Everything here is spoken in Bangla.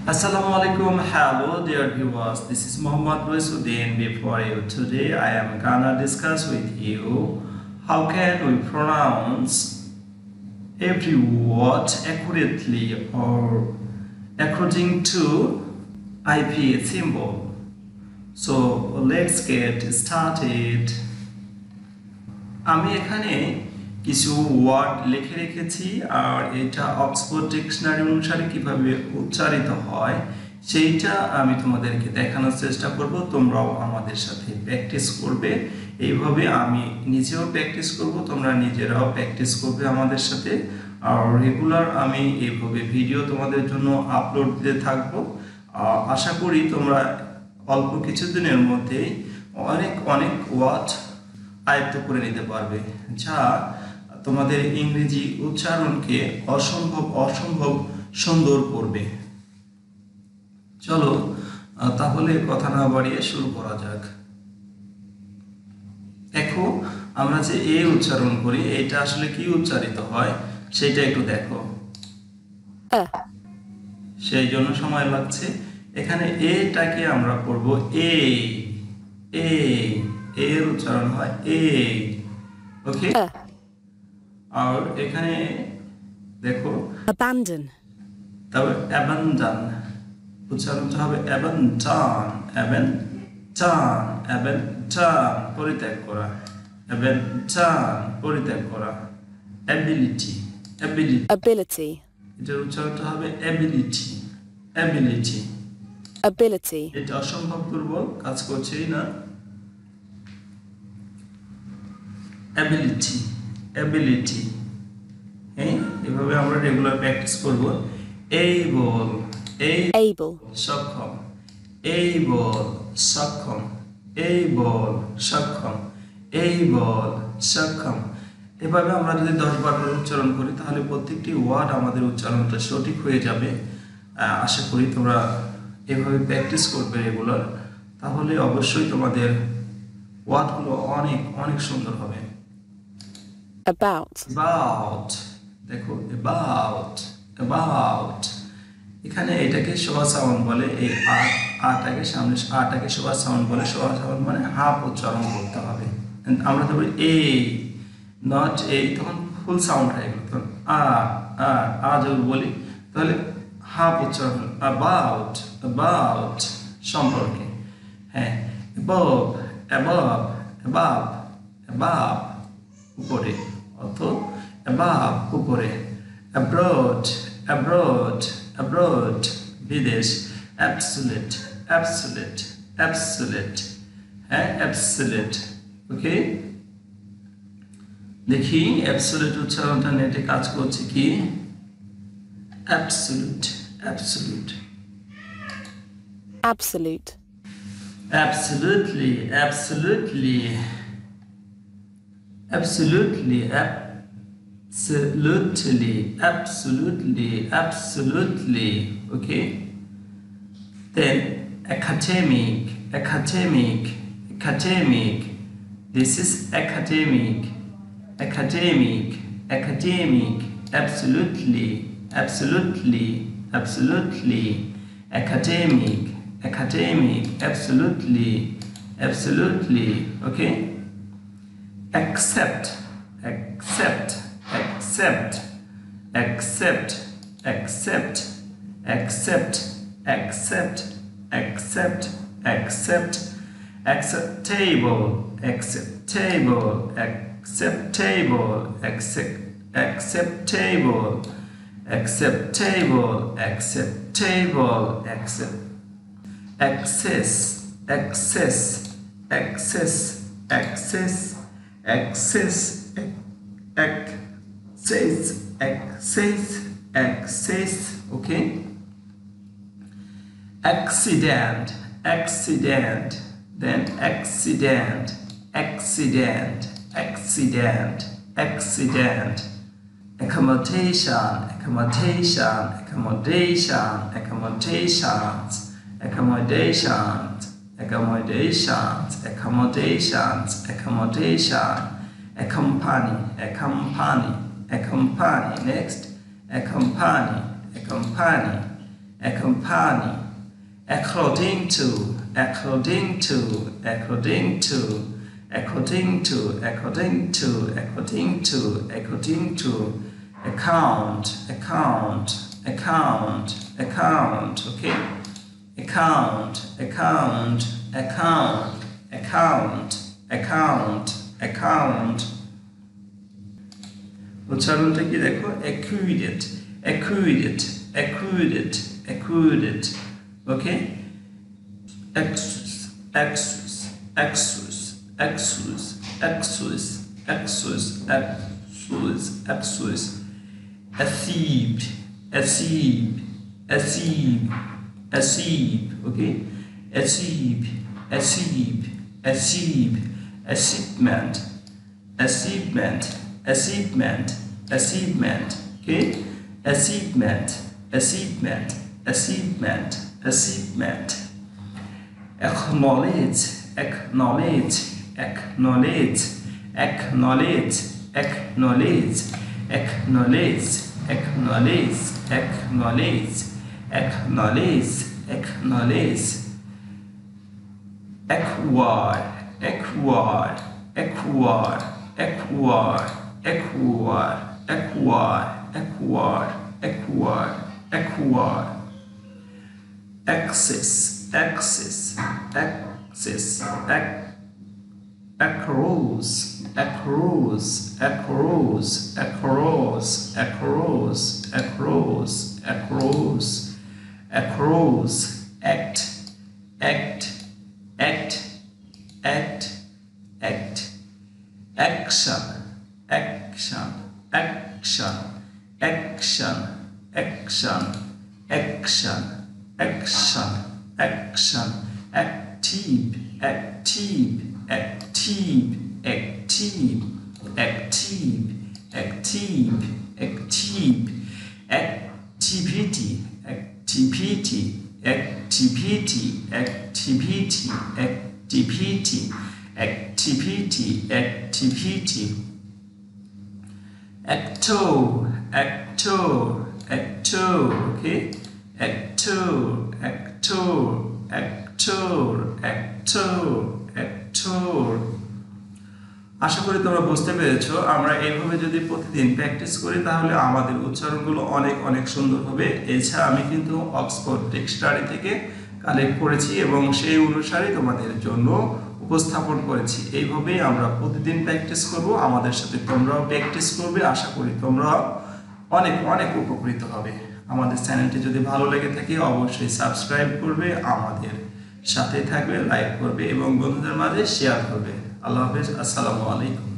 Assalamualaikum, hello dear viewers, this is Muhammad Raisuddin before you. Today I am gonna discuss with you how can we pronounce every word accurately or according to IP symbol. So let's get started. আমি এখানে কিছু ওয়ার্ড লিখে রেখেছি আর এটা অক্সফোর্ড ডিকশনারি অনুসারে কিভাবে উচ্চারিত হয় সেইটা আমি তোমাদেরকে দেখানোর চেষ্টা করব। তোমরাও আমাদের সাথে প্র্যাকটিস করবে। এইভাবে আমি নিজেও প্র্যাকটিস করব, তোমরা নিজেরাও প্র্যাকটিস করবে আমাদের সাথে। আর রেগুলার আমি এইভাবে ভিডিও তোমাদের জন্য আপলোড দিতে থাকবো। আশা করি তোমরা অল্প কিছুদিনের মধ্যেই অনেক ওয়ার্ড আয়ত্ত করে নিতে পারবে, যা তোমাদের ইংরেজি উচ্চারণকে অসম্ভব সুন্দর করবে। চলো তাহলে কথা না বাড়িয়ে শুরু করা যাক। দেখো, আমরা যে এ উচ্চারণ করি এটা আসলে কি উচ্চারিত হয় সেটা একটু দেখো। সেই জন্য সময় লাগছে। এখানে এটাকে আমরা পড়ব এ, এর উচ্চারণ হয় এ। ওকে, আর এখানে দেখো abandon, তবে abandon উচ্চারণটা হবে abandon, পরিত্যাগ করা, পরিত্যাগ করা। ability, এটার উচ্চারণটা হবে ability। এটা অসম্ভব দুর্বল, কাজ করছেই না। ability এভাবে আমরা রেগুলার প্র্যাকটিস করব। able সক্ষম, সক্ষম। এভাবে আমরা যদি 10 বার করে উচ্চারণ করি তাহলে প্রত্যেকটি ওয়ার্ড আমাদের উচ্চারণটা সঠিক হয়ে যাবে। আশা করি তোমরা এভাবে প্র্যাকটিস করবে রেগুলার, তাহলে অবশ্যই তোমাদের ওয়ার্ডগুলো অনেক সুন্দর হবে। about, দেখো about এখানে এটাকে সোয়া সাউন্ড বলে। এই আটাকে সামনে আটাকে সোয়া সাউন্ড বলে। সোয়া সাউন্ড মানে হাফ উচ্চারণ করতে হবে। আমরা তবে এ নট এ, তখন ফুল সাউন্ড হয়ে গেল। তখন আ যদি বলি তাহলে হাফ উচ্চারণ about সম্পর্কে। হ্যাঁ, above উপরে, অর্থ above উপরে। abroad বিদেশ। absolute হ্যাঁ, absolute। ওকে, দেখি absolute উচ্চারণটা নেটে কাজ করছে কি। absolute absolutely, okay. Then academic, this is academic, absolutely, academic, absolutely, okay. accept, acceptable, access, okay. accident, then accident, accommodation, accompany, next accompany, accompany, according to, according to, according to, according to, according to, according to, according to, account, account, account, account, okay? Account, account, account, account, account, account. উচ্চারণটা কি দেখো, accurate, accurate, accurate, accurate, okay? Exus, exus, exus, exus, exus, exus, exus, exus, acib, acib, acib, acib, okay? Acib, acib, acib, achievement, achievement, achievement, achievement, okay? Achievement, achievement, achievement, achievement. Acknowledge, acknowledge, acknowledge, acknowledge, acknowledge, acknowledge, acknowledge, acknowledge, acknowledge, acknowledge. Acquire, acquire, acquire, acquire, acquire, acquire, acquire, acquire, acquire. Access, access, access, across, across, across, across, across, across, across, across, act, act, act, act, act, action, action, action, action, action, action, action, action, active, active, active, active, active, active, active, activity, activity, activity, activity, activity, activity, activity. Actor, actor, actor, okay? Actor, actor, actor, actor, actor. আশা করি তোমরা বুঝতে পেরেছো। আমরা এইভাবে যদি প্রতিদিন প্র্যাকটিস করি তাহলে আমাদের উচ্চারণগুলো অনেক অনেক সুন্দর হবে। এছাড়া আমি কিন্তু অক্সফোর্ড ডিকশনারি থেকে কালেক্ট করেছি এবং সেই অনুসারে তোমাদের জন্য উপস্থাপন করেছি। এইভাবেই আমরা প্রতিদিন প্র্যাকটিস করব, আমাদের সাথে তোমরাও প্র্যাকটিস করবে। আশা করি তোমরাও অনেক অনেক উপকৃত হবে। আমাদের চ্যানেলটি যদি ভালো লেগে থাকে অবশ্যই সাবস্ক্রাইব করবে, আমাদের সাথে থাকবে, লাইক করবে এবং বন্ধুদের মাঝে শেয়ার করবে। আল্লাহ হাফেজ, আসসালামু আলাইকুম।